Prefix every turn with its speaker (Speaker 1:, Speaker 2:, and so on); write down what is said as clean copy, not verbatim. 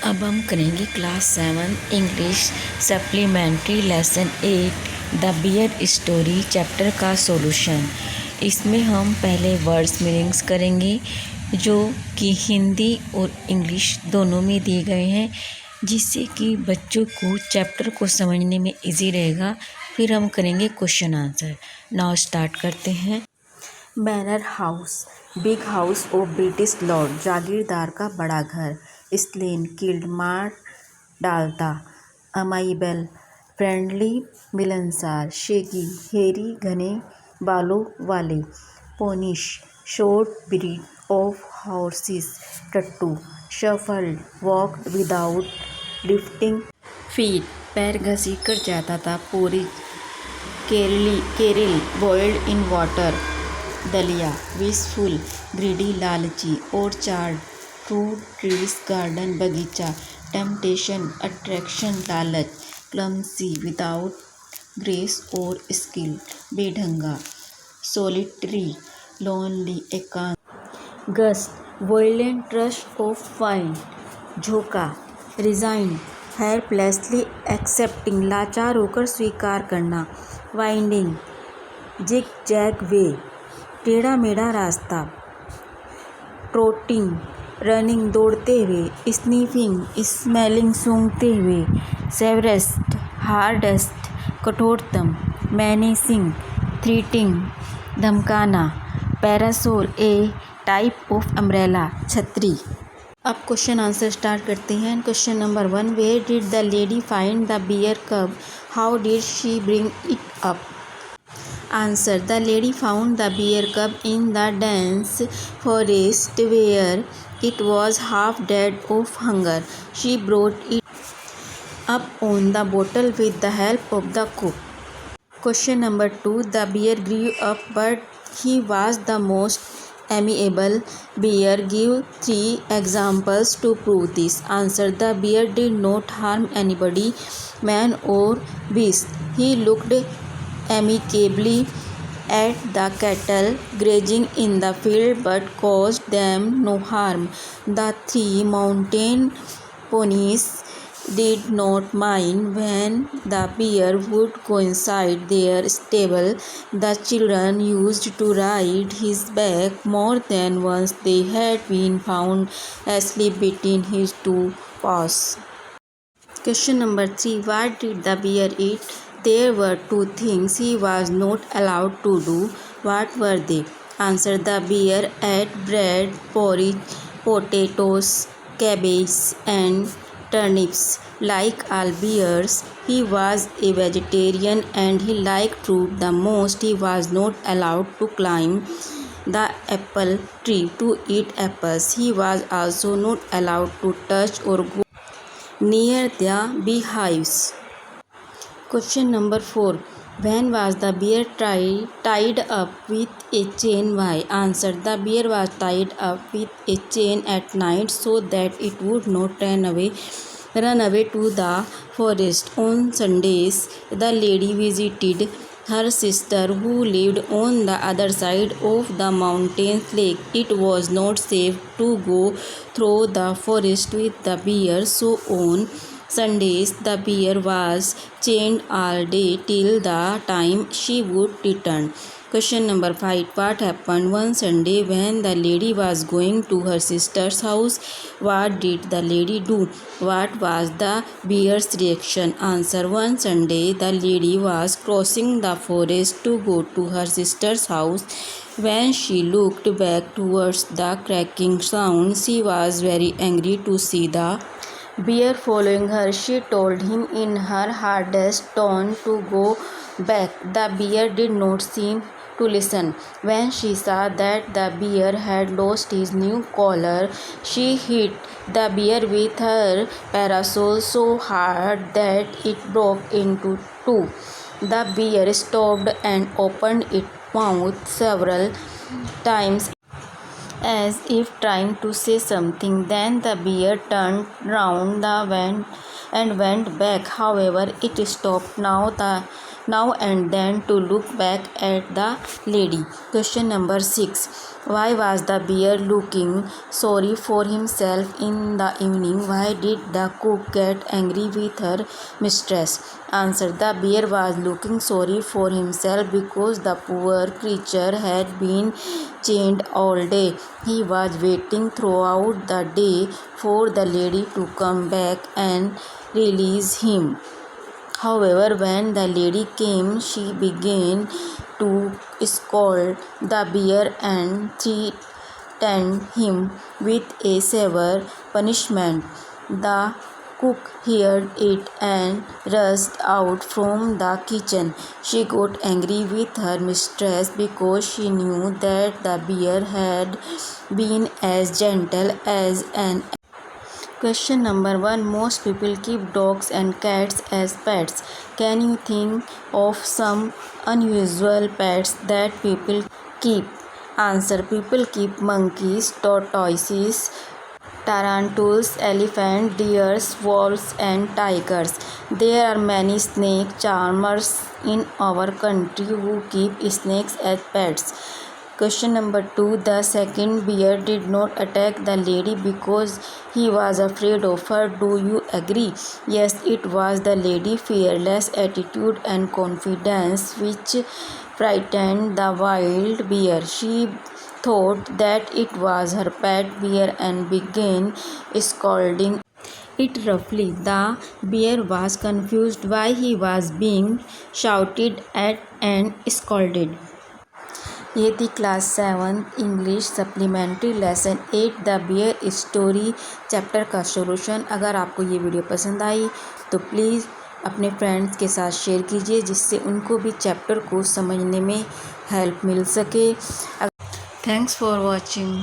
Speaker 1: अब हम करेंगे class 7 English supplementary lesson 8 the bear story chapter का सॉल्यूशन। इसमें हम पहले वर्ड्स मीनिंग्स करेंगे जो कि हिंदी और इंग्लिश दोनों में दिए गए हैं, जिससे कि बच्चों को चैप्टर को समझने में इजी रहेगा। फिर हम करेंगे क्वेश्चन आंसर। नाउ स्टार्ट करते हैं।
Speaker 2: Manor house, big house of British lord, जागीरदार का बड़ा घर। स्लेन, किल्ड, मार डालता। अमाइबल, फ्रेंडली, मिलनसार। शेगी, हेरी, घने बालों वाले। Ponies, short breed of horses. टट्टू, shuffled, walk without lifting feet, पैर घसीट कर जाता था। Porridge, cereal, boiled in water. दलिया, विशफुल, ग्रीडी, लालची। ऑर्चार्ड, फ्रूट ट्रीज, गार्डन, बगीचा। टेम्पटेशन, अट्रैक्शन, लालच। क्लमसी, विदाउट ग्रेस और स्किल, बेढंगा। सॉलिटरी, लोनली, एकांत। Gust, violent rush of wind, झोंका। रिजाइन, हेल्पलेसली एक्सेप्टिंग, लाचार होकर स्वीकार करना। वाइंडिंग, जिग जैग वे, टेढ़ा मेढ़ा रास्ता। ट्रोटिंग, रनिंग, दौड़ते हुए। स्नीफिंग, स्मेलिंग, सूंघते हुए। सेवरेस्ट, हार्डेस्ट, कठोरतम। मैनेसिंग, थ्रीटिंग, धमकाना। Parasol, a type of umbrella, छतरी। अब क्वेश्चन आंसर स्टार्ट करते हैं। Question number 1, where did the lady find the bear cub? How did she bring it up? Answer, the lady found the bear cub in the dense forest where it was half dead of hunger. She brought it up on the bottle with the help of the cook. Question number 2, the bear grew up but he was the most amiable bear. Give 3 examples to prove this. Answer, the bear did not harm anybody, man or beast. He looked amicably at the cattle grazing in the field but caused them no harm. The 3 mountain ponies did not mind when the bear would go inside their stable. The children used to ride his back more than once. They had been found asleep between his 2 paws. Question number 3, what did the bear eat? There were 2 things he was not allowed to do. What were they? Answer, the bear ate bread, porridge, potatoes, cabbage and turnips. Like all bears, he was a vegetarian and he liked fruit the most. He was not allowed to climb the apple tree to eat apples. He was also not allowed to touch or go near the beehives. Question number 4, when was the bear tied up with a chain? Why? Answer, the bear was tied up with a chain at night so that it would not run away to the forest. On Sundays, the lady visited her sister who lived on the other side of the mountain's lake. It was not safe to go through the forest with the bear, so on Sundays the bear was chained all day till the time she would return. Question number 5, what happened one Sunday when the lady was going to her sister's house? What did the lady do? What was the bear's reaction? Answer, one Sunday the lady was crossing the forest to go to her sister's house. When she looked back towards the cracking sound, she was very angry to see the bear following her. She told him in her hardest tone to go back. The bear did not seem to listen. When she saw that the bear had lost his new collar, she hit the bear with her parasol so hard that it broke into 2. The bear stopped and opened its mouth several times as if trying to say something. Then the bear turned round and went back. However, it stopped. Now the now and then to look back at the lady. Question number 6. Why was the bear looking sorry for himself in the evening? Why did the cook get angry with her mistress? Answer. The bear was looking sorry for himself because the poor creature had been chained all day. He was waiting throughout the day for the lady to come back and release him. However, when the lady came, she began to scold the bear and threatened him with a severe punishment. The cook heard it and rushed out from the kitchen. She got angry with her mistress because she knew that the bear had been as gentle as an. Question number 1. Most people keep dogs and cats as pets. Can you think of some unusual pets that people keep? Answer. People keep monkeys, tortoises, tarantulas, elephants, deer, wolves, and tigers. There are many snake charmers in our country who keep snakes as pets. Question number 2. The second bear did not attack the lady because he was afraid of her. Do you agree? Yes, it was the lady's fearless attitude and confidence which frightened the wild bear. She thought that it was her pet bear and began scolding it roughly. The bear was confused why he was being shouted at and scolded. ये थी class 7 English supplementary lesson 8 the bear story chapter का solution. अगर आपको ये video पसंद आई तो please अपने friends के साथ शेयर कीजिए जिससे उनको भी चैप्टर को समझने में हेल्प मिल सके। Thanks for watching.